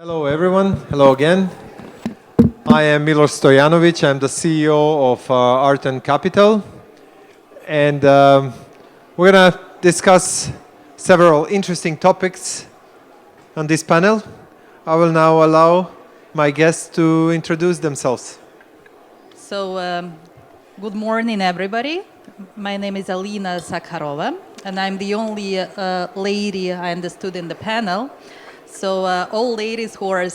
Hello everyone, hello again. I am Milos Stojanociv, I'm the CEO of Arton Capital. And we're going to discuss several interesting topics on this panel. I will now allow my guests to introduce themselves. So, good morning everybody. My name is Aljona Sakharova, and I'm the only lady I understood in the panel. So all ladies who are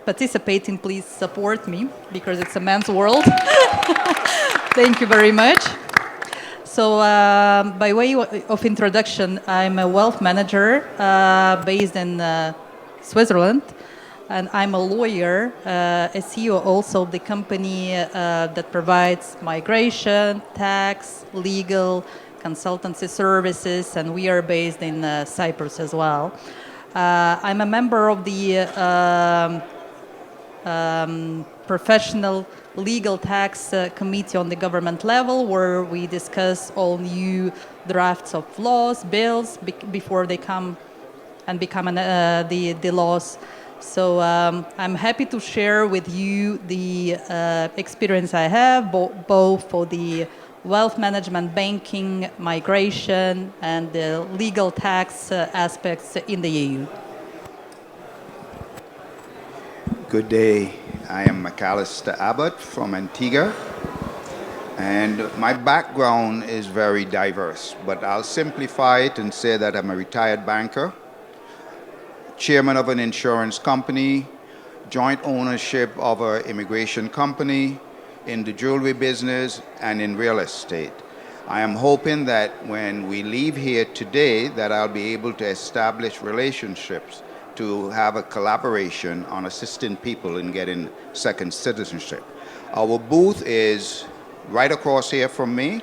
participating, please support me, because it's a man's world. Thank you very much. So by way of introduction, I'm a wealth manager based in Switzerland, and I'm a lawyer, a CEO also of the company that provides migration, tax, legal, consultancy services, and we are based in Cyprus as well. I'm a member of the professional legal tax committee on the government level, where we discuss all new drafts of laws, bills, before they come and become the laws. So I'm happy to share with you the experience I have, both for the wealth management, banking, migration, and the legal tax aspects in the EU. Good day. I am Alister Abbott from Antigaue, and my background is very diverse, but I'll simplify it and say that I'm a retired banker, chairman of an insurance company, joint ownership of an immigration company, in the jewelry business, and in real estate. I am hoping that when we leave here today that I'll be able to establish relationships to have a collaboration on assisting people in getting second citizenship. Our booth is right across here from me,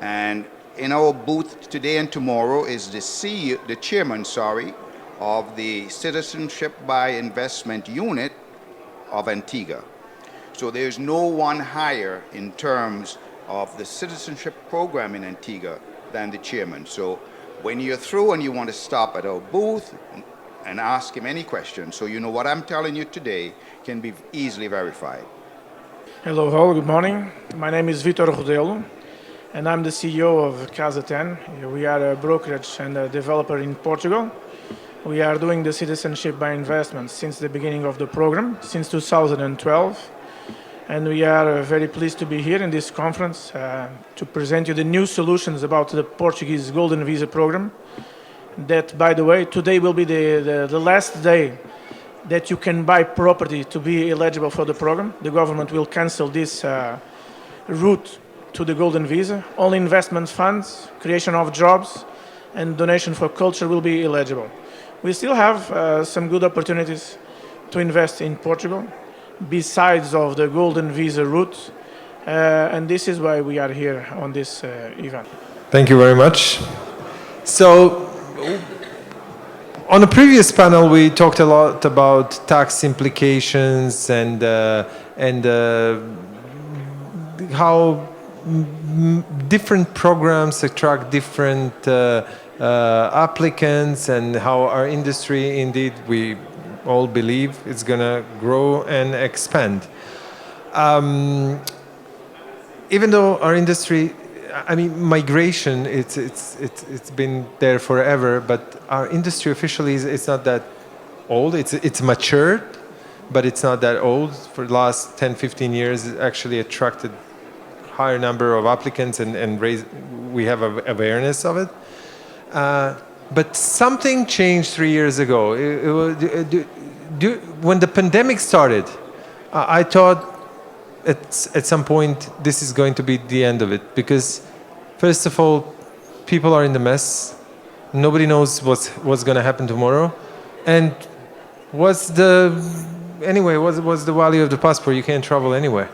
and in our booth today and tomorrow is the chairman of the Citizenship by Investment unit of Antigaue. So there's no one higher in terms of the citizenship program in Antigaue than the chairman. So when you're through and you want to stop at our booth and ask him any questions, so you know what I'm telling you today can be easily verified. Hello all, good morning. My name is Vitor Rodelo, and I'm the CEO of Casa 10. We are a brokerage and a developer in Portugal. We are doing the Citizenship by Investment since the beginning of the program, since 2012. And we are very pleased to be here in this conference to present you the new solutions about the Portuguese Golden Visa program. That, by the way, today will be the last day that you can buy property to be eligible for the program. The government will cancel this route to the Golden Visa. Only investment funds, creation of jobs, and donation for culture will be eligible. We still have some good opportunities to invest in Portugal, besides of the Golden Visa route, and this is why we are here on this event. Thank you very much. So, on a previous panel, we talked a lot about tax implications and how different programs attract different applicants, and how our industry, indeed, we all believe it's going to grow and expand. Even though our industry, I mean, migration, it's been there forever, but our industry officially is not that old. It's matured, but it's not that old. For the last 10, 15 years, it actually attracted higher number of applicants, and we have awareness of it. But something changed 3 years ago. When the pandemic started, I thought at some point this is going to be the end of it, because first of all, people are in the mess. Nobody knows what's going to happen tomorrow, and what's the value of the passport? You can't travel anywhere.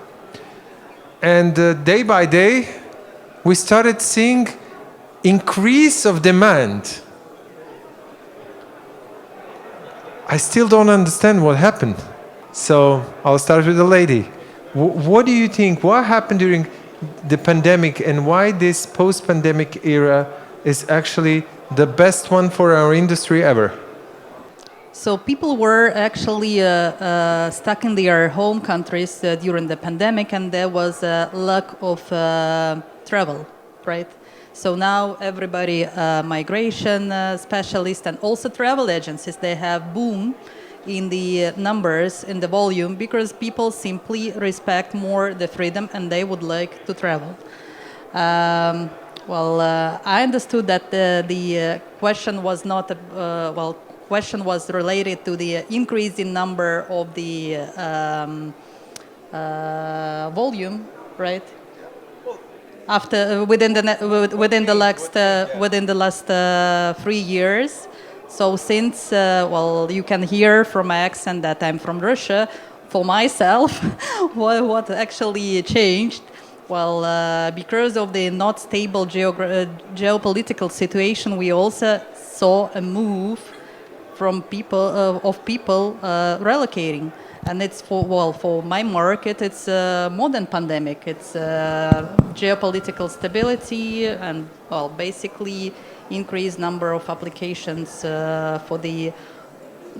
And day by day, we started seeing increase of demand. I still don't understand what happened. So I'll start with the lady. What do you think? What happened during the pandemic, and why this post-pandemic era is actually the best one for our industry ever? So people were actually stuck in their home countries during the pandemic, and there was a lack of travel, right? So now everybody, migration specialists and also travel agencies, they have boom in the numbers, in the volume, because people simply respect more the freedom and they would like to travel. I understood that the question was not, question was related to the increase in number of the volume, right? After within the last 3 years. So since you can hear from my accent that I'm from Russia. For myself, what actually changed? Because of the not stable geopolitical situation, we also saw a move from people relocating. And it's for my market, it's more than pandemic. It's geopolitical stability and basically increased number of applications for the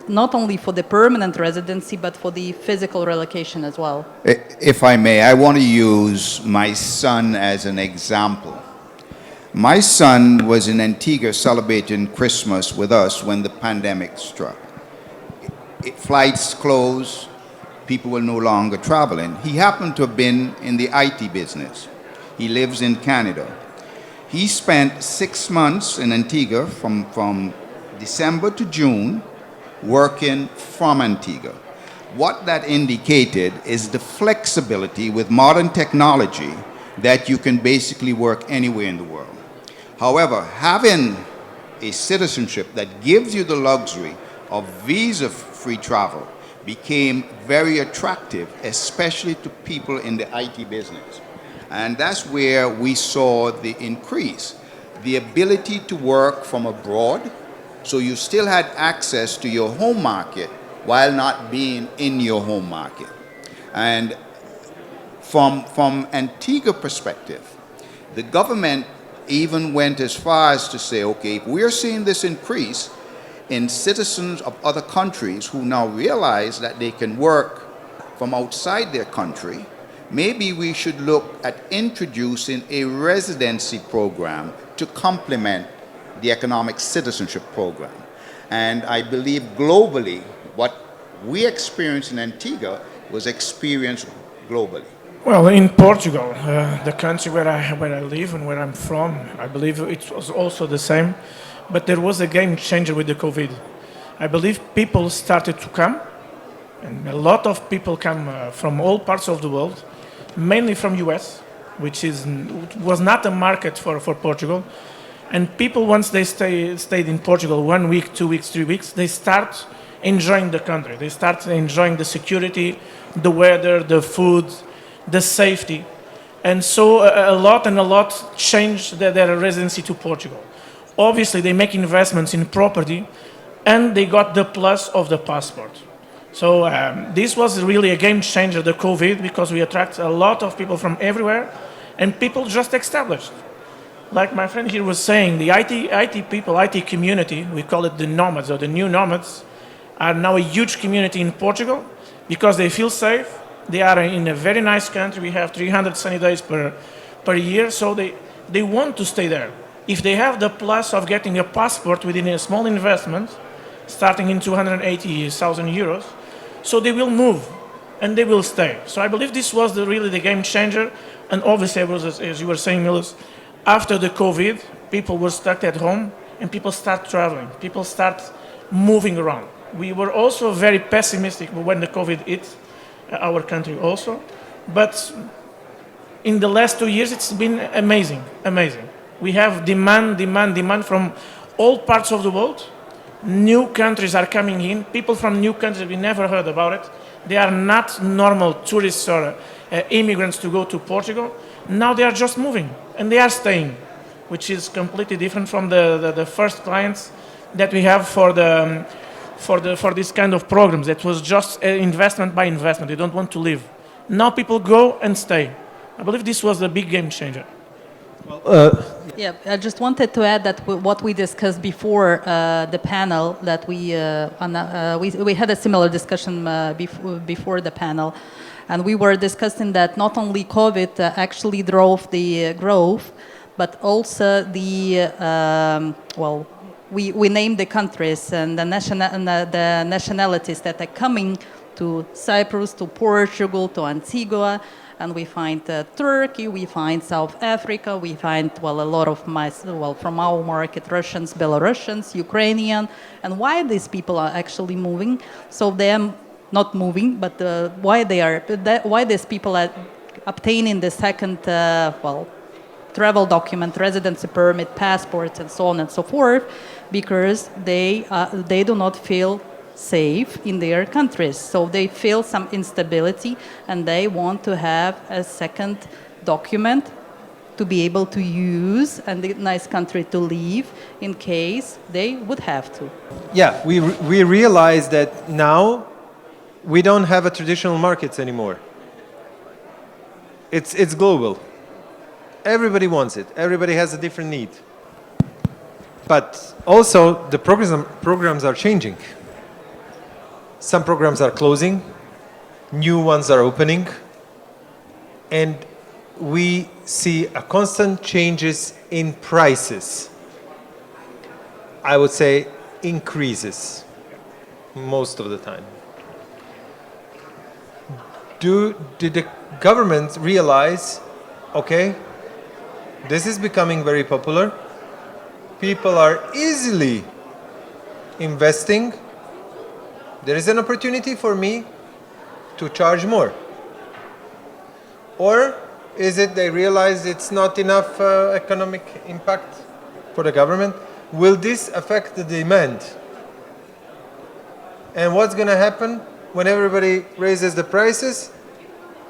not only for the permanent residency but for the physical relocation as well. If I may, I want to use my son as an example. My son was in Antigua celebrating Christmas with us when the pandemic struck. Flights closed, people were no longer traveling. He happened to have been in the IT business. He lives in Canada. He spent 6 months in Antigua from December to June working from Antigua. What that indicated is the flexibility with modern technology that you can basically work anywhere in the world. However, having a citizenship that gives you the luxury of visa-free travel became very attractive, especially to people in the IT business. And that's where we saw the increase. The ability to work from abroad, so you still had access to your home market while not being in your home market. And from Antigua perspective, the government even went as far as to say, okay, if we're seeing this increase in citizens of other countries who now realize that they can work from outside their country, maybe we should look at introducing a residency program to complement the economic citizenship program. And I believe globally, what we experienced in Antigua was experienced globally. Well, in Portugal, the country where I live and where I'm from, I believe it was also the same. But there was a game changer with the COVID. I believe people started to come, and a lot of people come from all parts of the world, mainly from US, which was not a market for Portugal. And people, once they stayed in Portugal 1 week, 2 weeks, 3 weeks, they start enjoying the country. They start enjoying the security, the weather, the food, the safety. And so a lot changed their residency to Portugal. Obviously, they make investments in property, and they got the plus of the passport. So this was really a game changer, the COVID, because we attract a lot of people from everywhere, and people just established. Like my friend here was saying, the IT people, IT community, we call it the nomads or the new nomads, are now a huge community in Portugal because they feel safe. They are in a very nice country. We have 300 sunny days per year, so they want to stay there. If they have the plus of getting a passport within a small investment, starting in 280,000 euros, so they will move and they will stay. So I believe this was really the game changer. And obviously, as you were saying, Milos, after the COVID, people were stuck at home and people start traveling. People start moving around. We were also very pessimistic when the COVID hit our country also. But in the last 2 years, it's been amazing. We have demand from all parts of the world. New countries are coming in. People from new countries, we never heard about it. They are not normal tourists or immigrants to go to Portugal. Now they are just moving and they are staying, which is completely different from the first clients that we have for this kind of programs. That was just investment by investment. They don't want to live. Now people go and stay. I believe this was the big game changer. Yeah, I just wanted to add that what we discussed before the panel, that we had a similar discussion before the panel, and we were discussing that not only COVID actually drove the growth, but also the we named the countries and the nationalities that are coming to Cyprus, to Portugal, to Antigaue. And we find Turkey, we find South Africa, we find, a lot of from our market, Russians, Belarusians, Ukrainian. And why these people are actually moving? So they're not moving, but why these people are obtaining the second, travel document, residency permit, passports, and so on and so forth, because they do not feel safe in their countries. So they feel some instability and they want to have a second document to be able to use and a nice country to live in case they would have to. Yeah, we realize that now we don't have a traditional markets anymore. It's global. Everybody wants it. Everybody has a different need. But also the programs are changing. Some programs are closing, new ones are opening, and we see a constant changes in prices. I would say increases most of the time. Did the government realize, okay, this is becoming very popular, people are easily investing, there is an opportunity for me to charge more? Or is it they realize it's not enough economic impact for the government? Will this affect the demand? And what's going to happen when everybody raises the prices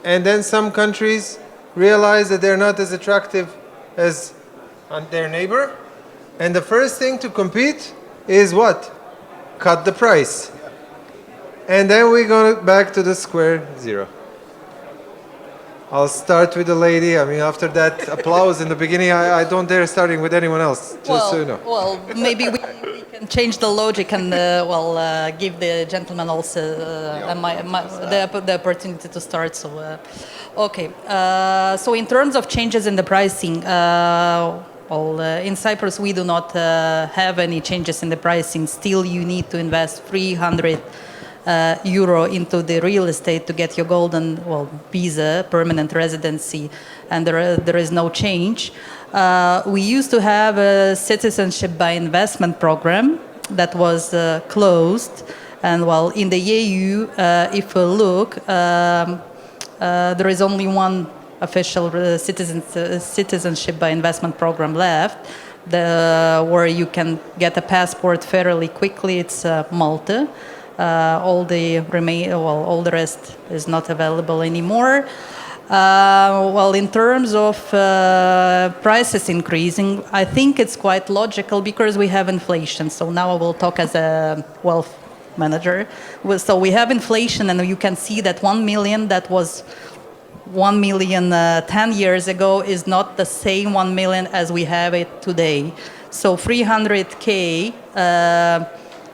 and then some countries realize that they're not as attractive as their neighbor? And the first thing to compete is what? Cut the price. And then we go back to the square zero. I'll start with the lady. I mean, after that applause in the beginning, I don't dare starting with anyone else, just so you know. Well, maybe we can change the logic and, give the gentleman also the opportunity to start. So, okay. So in terms of changes in the pricing, in Cyprus, we do not have any changes in the pricing. Still, you need to invest 300 euro into the real estate to get your golden visa, permanent residency, and there is no change. We used to have a citizenship by investment program that was closed, and in the EU, if we look, there is only one official citizenship by investment program left, where you can get a passport fairly quickly. It's Malta. All the rest is not available anymore. In terms of prices increasing, I think it's quite logical because we have inflation. So now I will talk as a wealth manager. So we have inflation, and you can see that 1 million that was 1 million 10 years ago is not the same 1 million as we have it today. So 300K.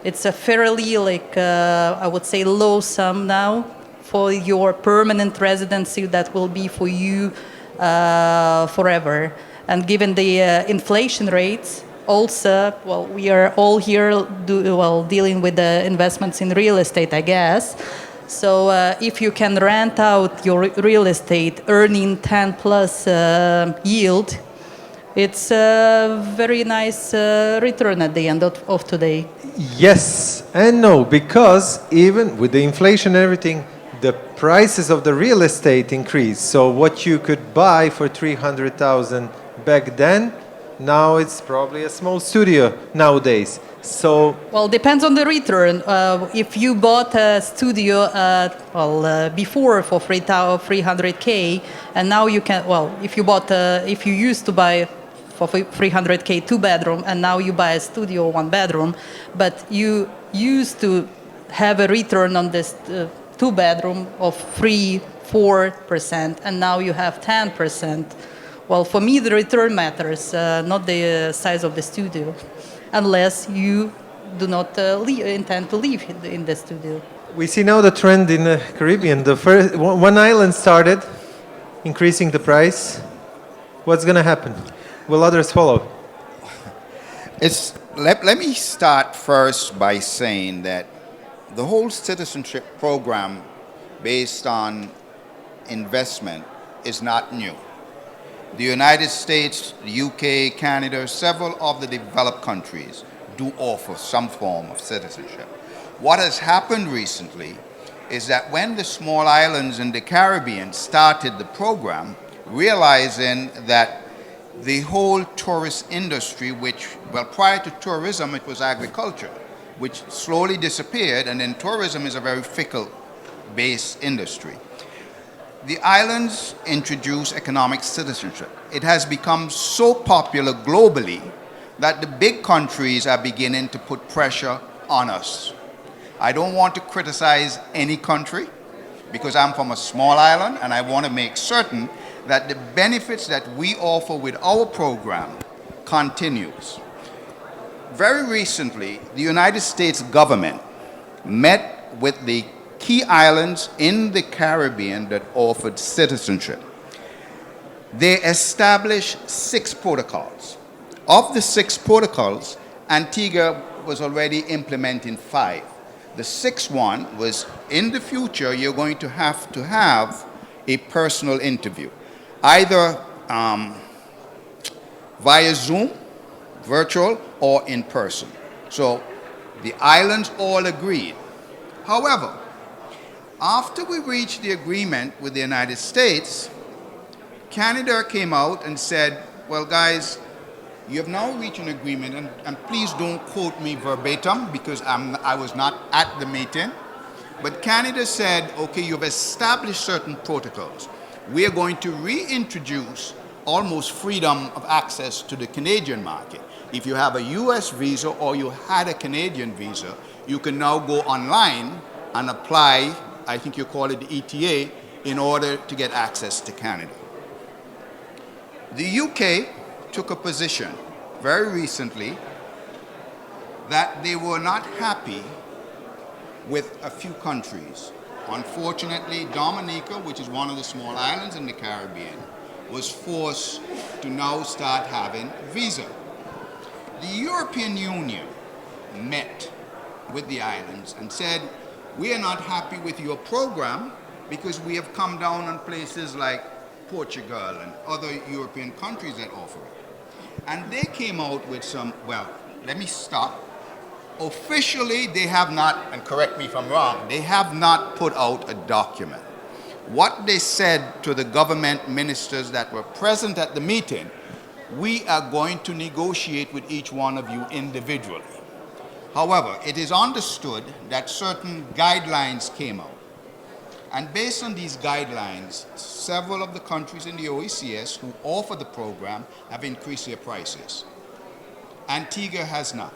It's a fairly, I would say, low sum now for your permanent residency that will be for you forever. And given the inflation rates, also, we are all here dealing with the investments in real estate, I guess. So if you can rent out your real estate earning 10 plus yield, it's a very nice return at the end of today. Yes and no, because even with the inflation and everything, the prices of the real estate increase. So what you could buy for 300,000 back then, now it's probably a small studio nowadays. So depends on the return. If you bought a studio before for 300K, and now you can if you used to buy for 300K 2-bedroom, and now you buy a studio 1-bedroom, but you used to have a return on this 2-bedroom of 3-4%, and now you have 10%. Well, for me, the return matters, not the size of the studio, unless you do not intend to live in the studio. We see now the trend in the Caribbean. The first one island started increasing the price. What's going to happen? Will others follow? Let me start first by saying that the whole citizenship program based on investment is not new. The United States, the UK, Canada, several of the developed countries do offer some form of citizenship. What has happened recently is that when the small islands in the Caribbean started the program, realizing that the whole tourist industry, which, well, prior to tourism, it was agriculture, which slowly disappeared, and then tourism is a very fickle-based industry. The islands introduced economic citizenship. It has become so popular globally that the big countries are beginning to put pressure on us. I don't want to criticize any country because I'm from a small island and I want to make certain that the benefits that we offer with our program continues. Very recently, the United States government met with the key islands in the Caribbean that offered citizenship. They established 6 protocols. Of the 6 protocols, Antigua was already implementing 5. The 6th one was, in the future, you're going to have a personal interview, either via Zoom, virtual, or in person. So the islands all agreed. However, after we reached the agreement with the United States, Canada came out and said, well, guys, you have now reached an agreement, and please don't quote me verbatim because I was not at the meeting, but Canada said, okay, you've established certain protocols. We are going to reintroduce almost freedom of access to the Canadian market. If you have a US visa or you had a Canadian visa, you can now go online and apply, I think you call it the ETA, in order to get access to Canada. The UK took a position very recently that they were not happy with a few countries. Unfortunately, Dominica, which is one of the small islands in the Caribbean, was forced to now start having visa. The European Union met with the islands and said, we are not happy with your program because we have come down on places like Portugal and other European countries that offer it. And they came out with some, well, let me stop. Officially, they have not, and correct me if I'm wrong, they have not put out a document. What they said to the government ministers that were present at the meeting, we are going to negotiate with each one of you individually. However, it is understood that certain guidelines came out. And based on these guidelines, several of the countries in the OECS who offer the program have increased their prices. Antigua has not.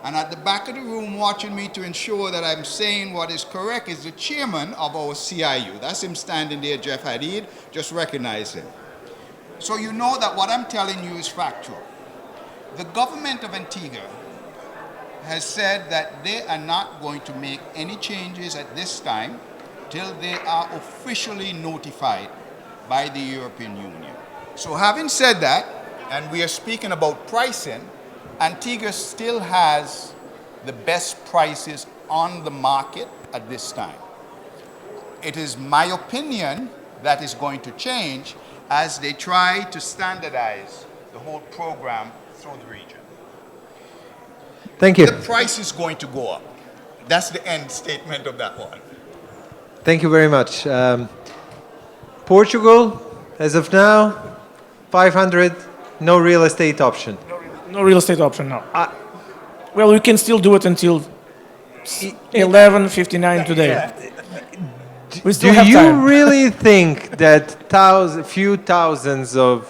And at the back of the room watching me to ensure that I'm saying what is correct is the chairman of our CIU. That's him standing there, Jeff Hadid. Just recognize him. So you know that what I'm telling you is factual. The government of Antigua has said that they are not going to make any changes at this time till they are officially notified by the European Union. So having said that, and we are speaking about pricing, Antigua still has the best prices on the market at this time. It is my opinion that is going to change as they try to standardize the whole program through the region. Thank you. The price is going to go up. That's the end statement of that one. Thank you very much. Portugal, as of now, 500, no real estate option. No real estate option, no. Well, we can still do it until 11:59 today. We still Do have you time. really think that few thousands of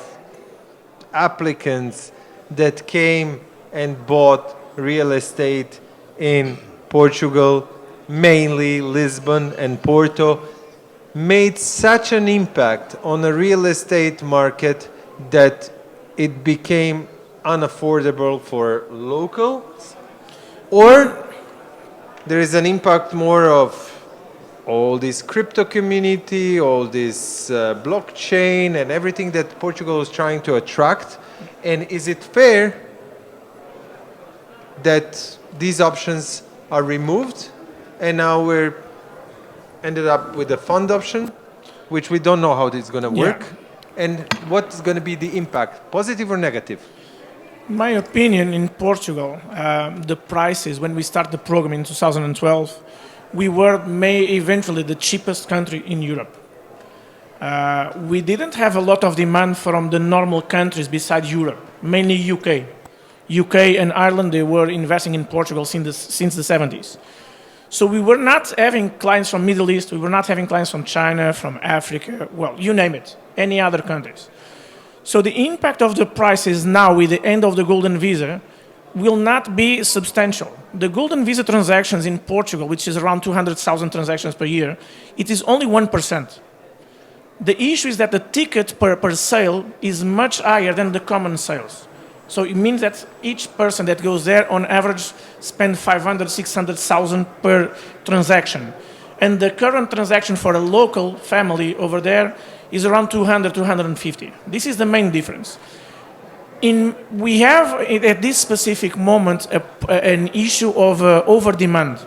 applicants that came and bought real estate in Portugal, mainly Lisbon and Porto, made such an impact on the real estate market that it became unaffordable for locals? Or there is an impact more of all this crypto community, all this blockchain and everything that Portugal is trying to attract? And is it fair that these options are removed and now we're ended up with a fund option, which we don't know how it's going to work? And what's going to be the impact, positive or negative? In my opinion, in Portugal, the prices, when we started the program in 2012, we were eventually the cheapest country in Europe. We didn't have a lot of demand from the normal countries beside Europe, mainly UK. UK and Ireland, they were investing in Portugal since the 70s. So we were not having clients from Middle East, we were not having clients from China, from Africa, well, you name it, any other countries. So the impact of the prices now with the end of the Golden Visa will not be substantial. The Golden Visa transactions in Portugal, which is around 200,000 transactions per year, it is only 1%. The issue is that the ticket per sale is much higher than the common sales. So it means that each person that goes there, on average, spends 500, 600,000 per transaction. And the current transaction for a local family over there is around 200, 250. This is the main difference. We have, at this specific moment, an issue of over-demand.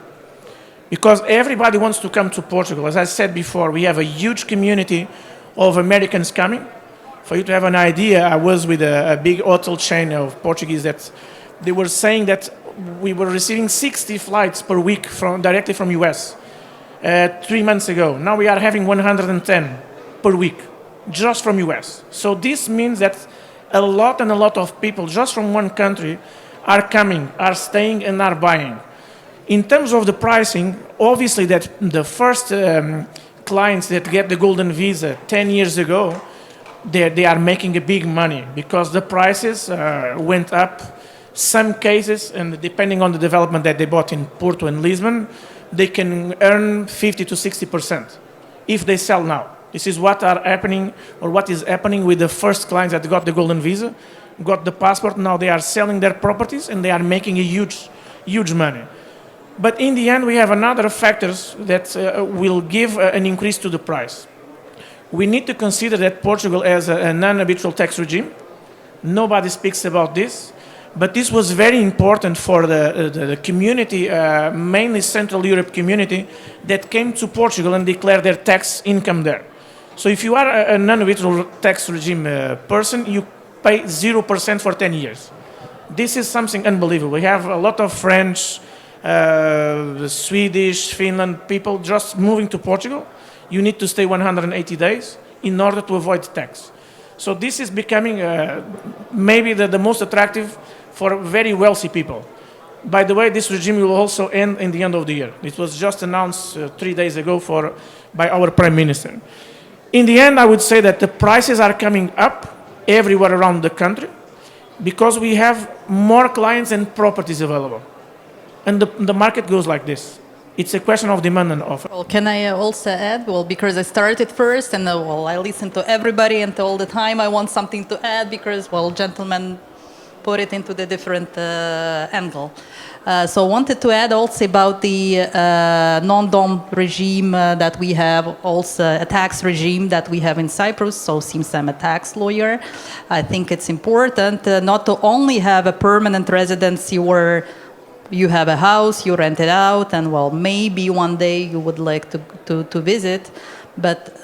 Because everybody wants to come to Portugal. As I said before, we have a huge community of Americans coming. For you to have an idea, I was with a big hotel chain of Portuguese that they were saying that we were receiving 60 flights per week directly from US 3 months ago. Now we are having 110 per week, just from US. So this means that a lot of people just from one country are coming, are staying and are buying. In terms of the pricing, obviously that the first clients that get the Golden Visa 10 years ago, they are making a big money because the prices went up. Some cases, and depending on the development that they bought in Porto and Lisbon, they can earn 50 to 60% if they sell now. This is what is happening with the first clients that got the Golden Visa, got the passport. Now they are selling their properties and they are making a huge money. But in the end, we have another factors that will give an increase to the price. We need to consider that Portugal has a non-habitual tax regime. Nobody speaks about this, but this was very important for the community, mainly Central Europe community, that came to Portugal and declared their tax income there. So if you are a non-habitual tax regime person, you pay 0% for 10 years. This is something unbelievable. We have a lot of French, Swedish, Finland people just moving to Portugal. You need to stay 180 days in order to avoid tax. So this is becoming maybe the most attractive for very wealthy people. By the way, this regime will also end in the end of the year. It was just announced 3 days ago by our Prime Minister. In the end, I would say that the prices are coming up everywhere around the country because we have more clients and properties available. And the market goes like this. It's a question of demand and offer. Well, can I also add? Well, because I started first and I listen to everybody and all the time I want something to add because, gentlemen put it into the different angle. So I wanted to add also about the non-dom regime that we have, also a tax regime that we have in Cyprus. So since I'm a tax lawyer, I think it's important not to only have a permanent residency where you have a house, you rent it out, and maybe one day you would like to visit. But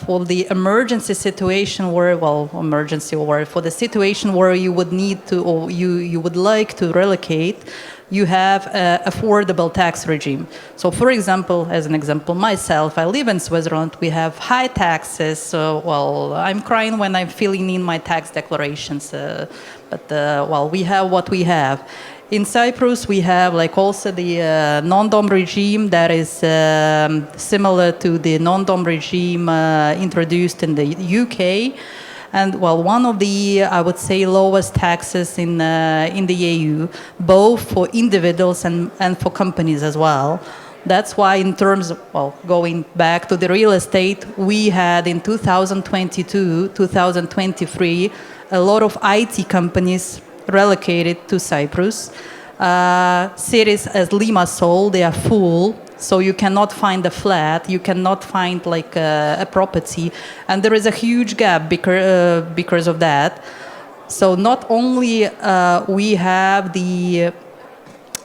for the emergency situation where, for the situation where you would need to, or you would like to relocate, you have an affordable tax regime. So for example, as an example, myself, I live in Switzerland, we have high taxes, so I'm crying when I'm filling in my tax declarations, but we have what we have. In Cyprus, we have also the non-dom regime that is similar to the non-dom regime introduced in the UK. And one of the, I would say, lowest taxes in the EU, both for individuals and for companies as well. That's why in terms of, well, going back to the real estate, we had in 2022, 2023, a lot of IT companies relocated to Cyprus. Cities as Limassol, they are full, so you cannot find a flat, you cannot find like a property, and there is a huge gap because of that. So not only we have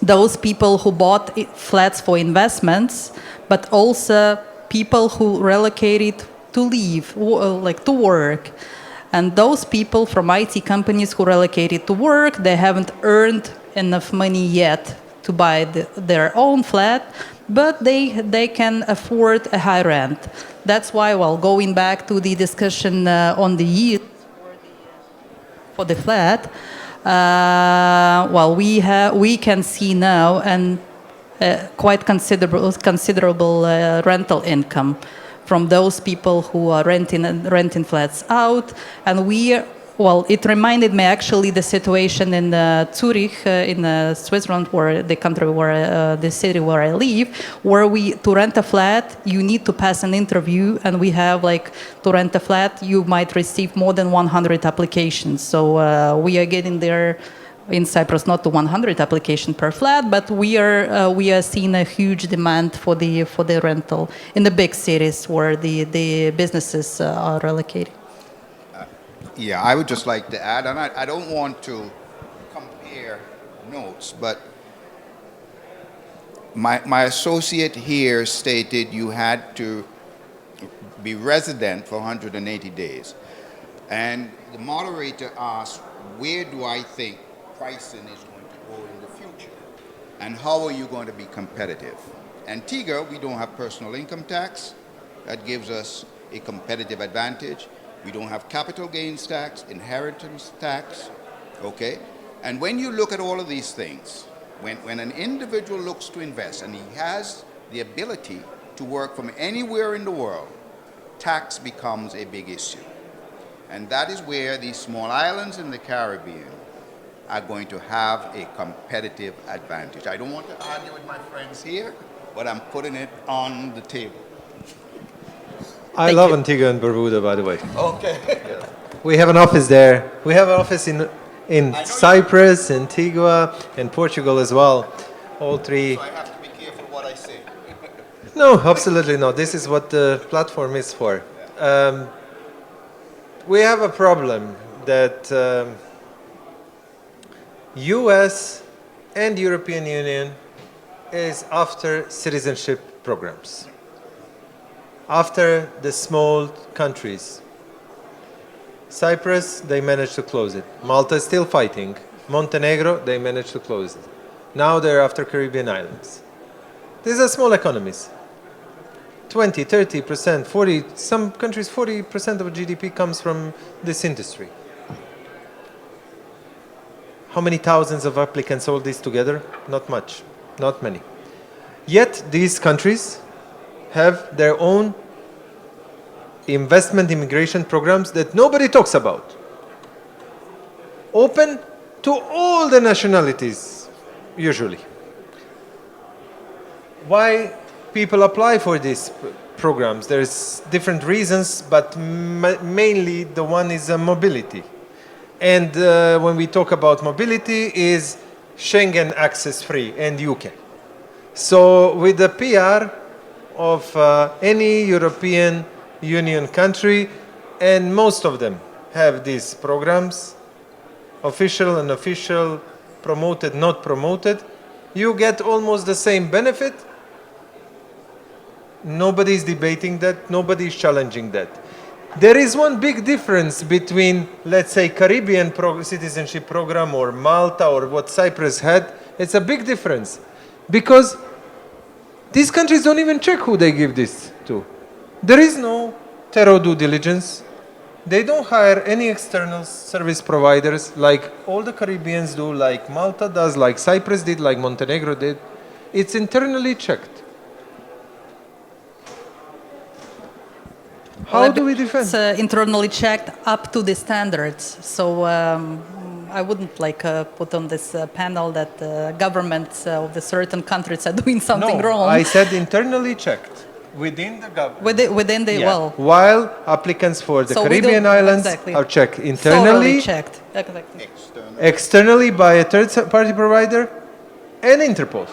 those people who bought flats for investments, but also people who relocated to live, like to work. And those people from IT companies who relocated to work, they haven't earned enough money yet to buy their own flat, but they can afford a high rent. That's why, well, going back to the discussion on the yield for the flat, well, we can see now and quite considerable rental income from those people who are renting flats out, and well, it reminded me actually the situation in Zurich, in Switzerland, where the country where the city where I live, where to rent a flat you need to pass an interview, and we have like to rent a flat you might receive more than 100 applications. So we are getting there in Cyprus, not to 100 applications per flat, but we are seeing a huge demand for the rental in the big cities where the businesses are relocated. Yeah, I would just like to add, and I don't want to compare notes, but my associate here stated you had to be resident for 180 days. And the moderator asked, where do I think pricing is going to go in the future? And how are you going to be competitive? Antigua, we don't have personal income tax. That gives us a competitive advantage. We don't have capital gains tax, inheritance tax, okay? And when you look at all of these things, when an individual looks to invest and he has the ability to work from anywhere in the world, tax becomes a big issue. And that is where these small islands in the Caribbean are going to have a competitive advantage. I don't want to argue with my friends here, but I'm putting it on the table. I love Antigua and Barbuda, by the way. Okay. We have an office there. We have an office in Cyprus, Antigua, and Portugal as well. All three. So I have to be careful what I say. No, absolutely not. This is what the platform is for. We have a problem that US and European Union is after citizenship programs. After the small countries. Cyprus, they managed to close it. Malta is still fighting. Montenegro, they managed to close it. Now they're after Caribbean islands. These are small economies. 20, 30%, 40, some countries 40% of GDP comes from this industry. How many thousands of applicants all this together? Not much, not many. Yet these countries have their own investment immigration programs that nobody talks about. Open to all the nationalities, usually. Why people apply for these programs? There's different reasons, but mainly the one is mobility. And when we talk about mobility, is Schengen access free and UK. So with the PR of any European Union country, and most of them have these programs, official, unofficial, promoted, not promoted, you get almost the same benefit. Nobody's debating that, nobody's challenging that. There is one big difference between, let's say, Caribbean citizenship program or Malta or what Cyprus had. It's a big difference because these countries don't even check who they give this to. There is no thorough due diligence. They don't hire any external service providers like all the Caribbeans do, like Malta does, like Cyprus did, like Montenegro did. It's internally checked. How do we defend? It's internally checked up to the standards. So I wouldn't put on this panel that governments of the certain countries are doing something No, wrong. I said internally checked within the government. Within the well. While applicants for the So we Caribbean do- islands exactly. are checked Thoroughly internally, checked. Exactly. externally by a third-party provider, and Interpol.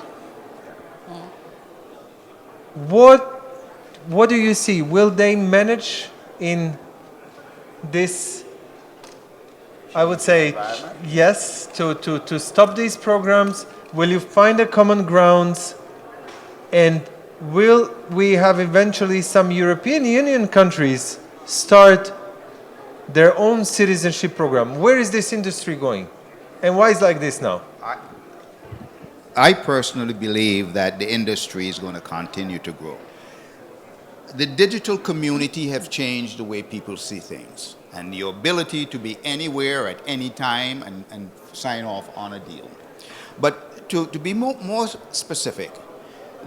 What do you see? Will they manage in this? I would say yes to stop these programs. Will you find a common grounds? And will we have eventually some European Union countries start their own citizenship program? Where is this industry going? And why is it like this now? I personally believe that the industry is going to continue to grow. The digital community have changed the way people see things, and the ability to be anywhere at any time and sign off on a deal. But to be more specific,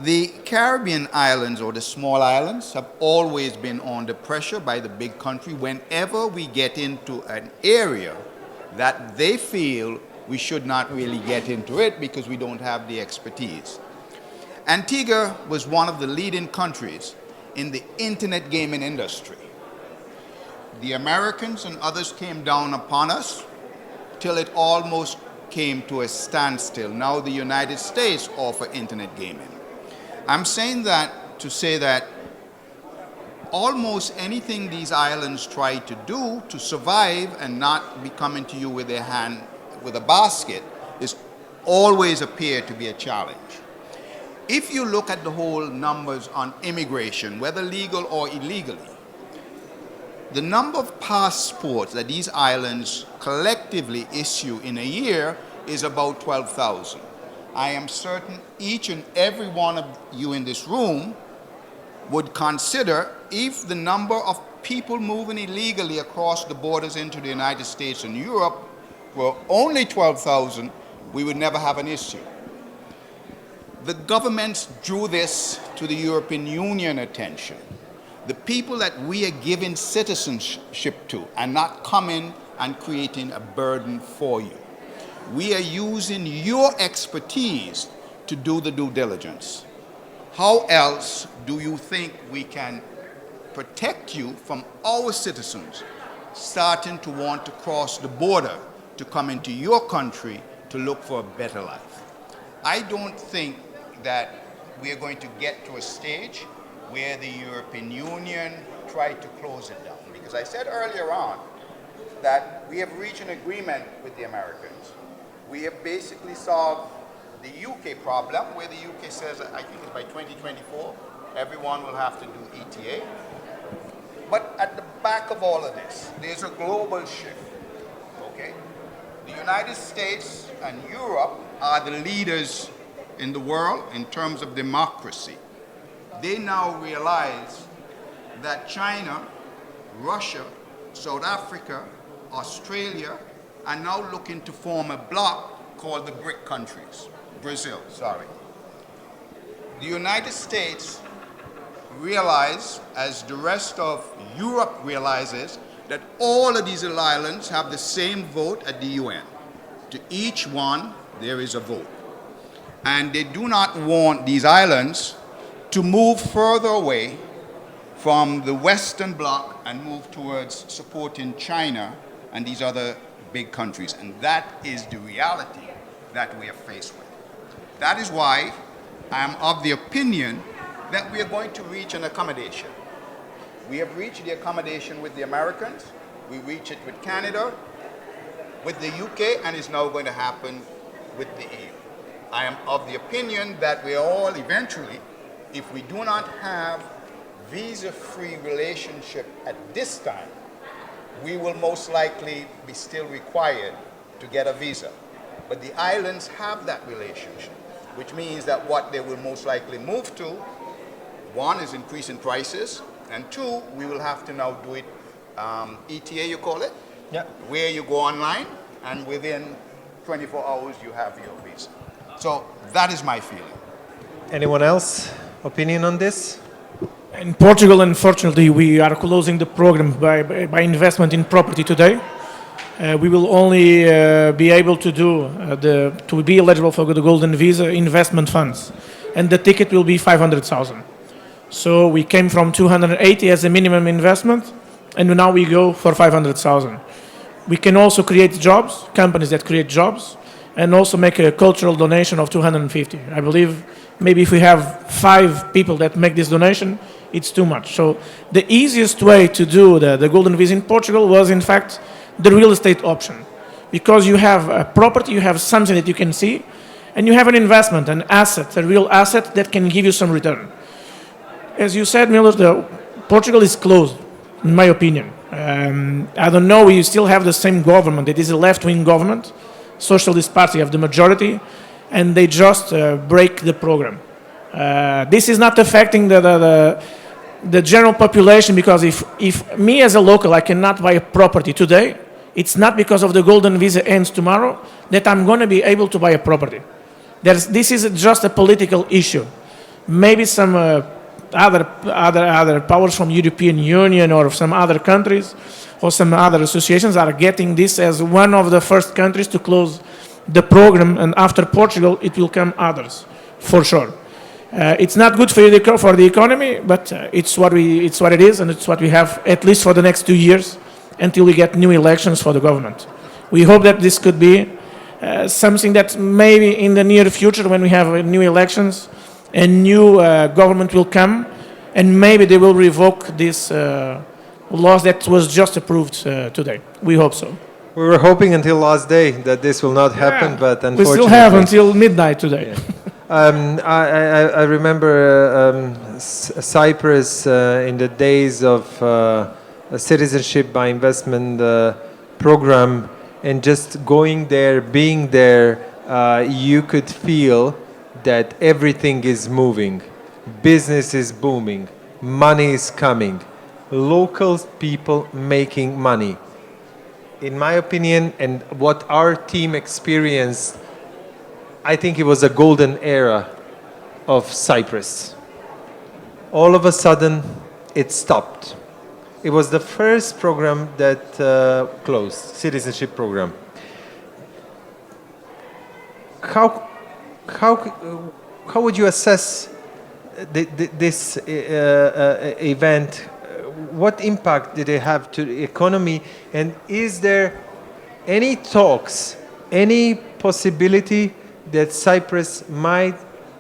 the Caribbean islands or the small islands have always been under pressure by the big country whenever we get into an area that they feel we should not really get into it because we don't have the expertise. Antigua was one of the leading countries in the internet gaming industry. The Americans and others came down upon us till it almost came to a standstill. Now the United States offer internet gaming. I'm saying that to say that almost anything these islands try to do to survive and not be coming to you with their hand with a basket is always appear to be a challenge. If you look at the whole numbers on immigration, whether legal or illegally, the number of passports that these islands collectively issue in a year is about 12,000. I am certain each and every one of you in this room would consider if the number of people moving illegally across the borders into the United States and Europe were only 12,000, we would never have an issue. The governments drew this to the European Union attention. The people that we are giving citizenship to are not coming and creating a burden for you. We are using your expertise to do the due diligence. How else do you think we can protect you from our citizens starting to want to cross the border to come into your country to look for a better life? I don't think that we are going to get to a stage where the European Union tried to close it down. Because I said earlier on that we have reached an agreement with the Americans. We have basically solved the UK problem, where the UK says, I think it's by 2024, everyone will have to do ETA. But at the back of all of this, there's a global shift, okay? The United States and Europe are the leaders in the world in terms of democracy. They now realize that China, Russia, South Africa, Australia are now looking to form a bloc called the BRIC countries. Brazil, sorry. The United States realize, as the rest of Europe realizes, that all of these islands have the same vote at the UN. To each one, there is a vote. And they do not want these islands to move further away from the Western Bloc and move towards supporting China and these other big countries. And that is the reality that we are faced with. That is why I am of the opinion that we are going to reach an accommodation. We have reached the accommodation with the Americans, we reach it with Canada, with the UK, and it's now going to happen with the EU. I am of the opinion that we all eventually, if we do not have visa-free relationship at this time, we will most likely be still required to get a visa. But the islands have that relationship, which means that what they will most likely move to, one is increasing prices, and two, we will have to now do it, ETA you call it? Yeah. Where you go online, and within 24 hours you have your visa. So that is my feeling. Anyone else opinion on this? In Portugal, unfortunately, we are closing the program by investment in property today. we will only be able to do to be eligible for the golden visa investment funds, and the ticket will be 500,000. So we came from 280 as a minimum investment, and now we go for 500,000. We can also create jobs, companies that create jobs, and also make a cultural donation of 250. I believe maybe if we have 5 people that make this donation, it's too much. So the easiest way to do the golden visa in Portugal was, in fact, the real estate option. Because you have a property, you have something that you can see, and you have an investment, an asset, a real asset that can give you some return. As you said, Milos, Portugal is closed, in my opinion. I don't know, we still have the same government. It is a left-wing government. Socialist Party have the majority, and they just break the program. This is not affecting the general population, because if me as a local, I cannot buy a property today, it's not because of the golden visa ends tomorrow that I'm going to be able to buy a property. This is just a political issue. Maybe some other powers from European Union or some other countries or some other associations are getting this as one of the first countries to close the program, and after Portugal it will come others, for sure. It's not good for the economy, but it's what it is, and it's what we have at least for the next 2 years until we get new elections for the government. We hope that this could be something that maybe in the near future, when we have new elections, a new government will come, and maybe they will revoke this laws that was just approved today. We hope so. We were hoping until last day that this will not happen, but unfortunately... We still have until midnight today. Yeah. I remember Cyprus in the days of a citizenship by investment program, and just going there, being there, you could feel that everything is moving, business is booming, money is coming, local people making money. In my opinion, and what our team experienced, I think it was a golden era of Cyprus. All of a sudden, it stopped. It was the first program that closed, citizenship program. How would you assess this event? What impact did it have to the economy? And is there any talks, any possibility that Cyprus might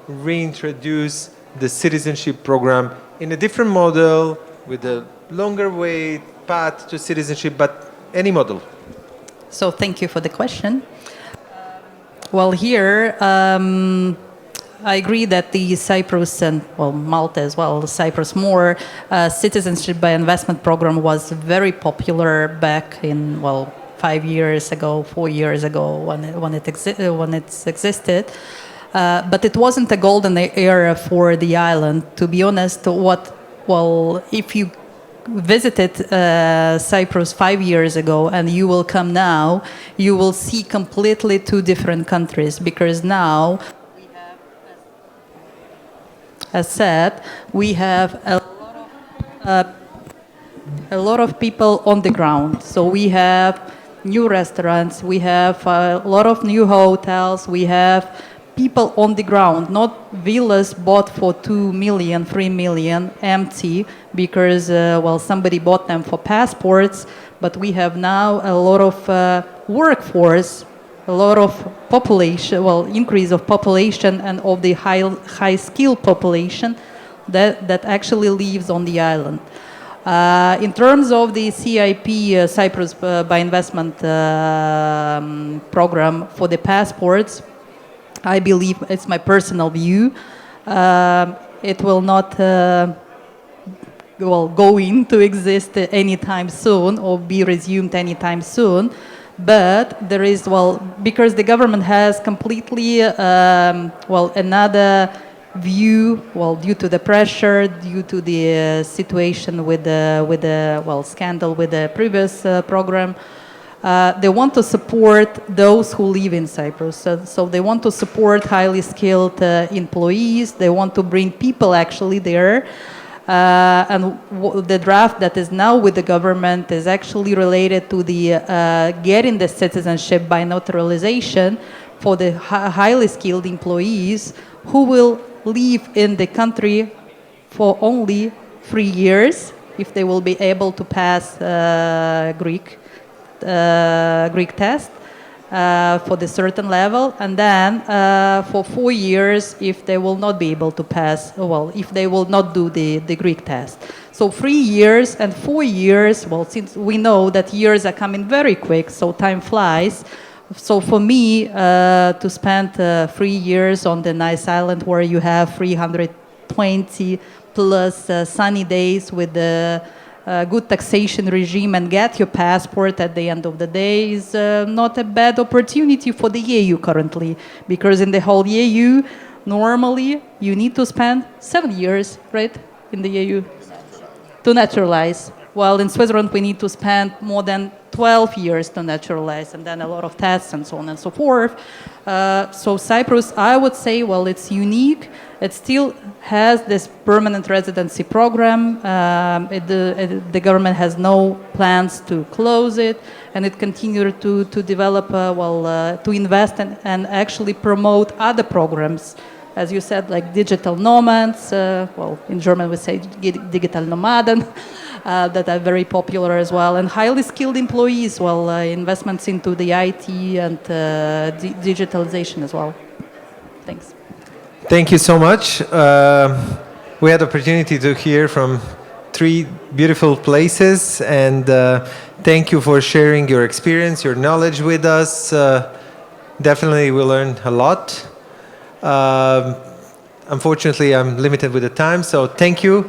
reintroduce the citizenship program in a different model with a longer way path to citizenship, but any model? So thank you for the question. Well, here, I agree that the Cyprus and, well, Malta as well, Cyprus more, citizenship by investment program was very popular back in, well, 5 years ago, 4 years ago when it existed. But it wasn't a golden era for the island. To be honest, if you visited Cyprus 5 years ago and you will come now, you will see completely 2 different countries, because now, as said, we have a lot of people on the ground. So we have new restaurants, we have a lot of new hotels, we have people on the ground, not villas bought for 2 million, 3 million, empty, because, somebody bought them for passports, but we have now a lot of workforce, a lot of population, increase of population and of the high skilled population that actually lives on the island. In terms of the CIP, Cyprus by investment program for the passports, I believe, it's my personal view, it will not go into exist anytime soon or be resumed anytime soon. But there is, because the government has completely, another view, due to the pressure, due to the situation with the scandal with the previous program, they want to support those who live in Cyprus. So they want to support highly skilled employees. They want to bring people actually there. The draft that is now with the government is actually related to the getting the citizenship by naturalization for the highly skilled employees who will live in the country for only 3 years if they will be able to pass Greek test for the certain level, and then for 4 years if they will not be able to pass, well, if they will not do the Greek test. So 3 years and 4 years, well, since we know that years are coming very quick, so time flies. So for me, to spend 3 years on the nice island where you have 320 plus sunny days with the good taxation regime and get your passport at the end of the day is not a bad opportunity for the EU currently, because in the whole EU, normally you need to spend 7 years, right, in the EU to naturalize. While in Switzerland, we need to spend more than 12 years to naturalize, and then a lot of tests and so on and so forth. So Cyprus, I would say, well, it's unique. It still has this permanent residency program. The government has no plans to close it, and it continues to develop, to invest and actually promote other programs. As you said, like digital nomads, in German we say digital nomaden, that are very popular as well, and highly skilled employees, investments into the IT and digitalization as well. Thanks. Thank you so much. We had the opportunity to hear from 3 beautiful places, and thank you for sharing your experience, your knowledge with us. Definitely we learned a lot. Unfortunately, I'm limited with the time, so thank you,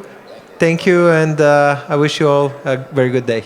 and I wish you all a very good day.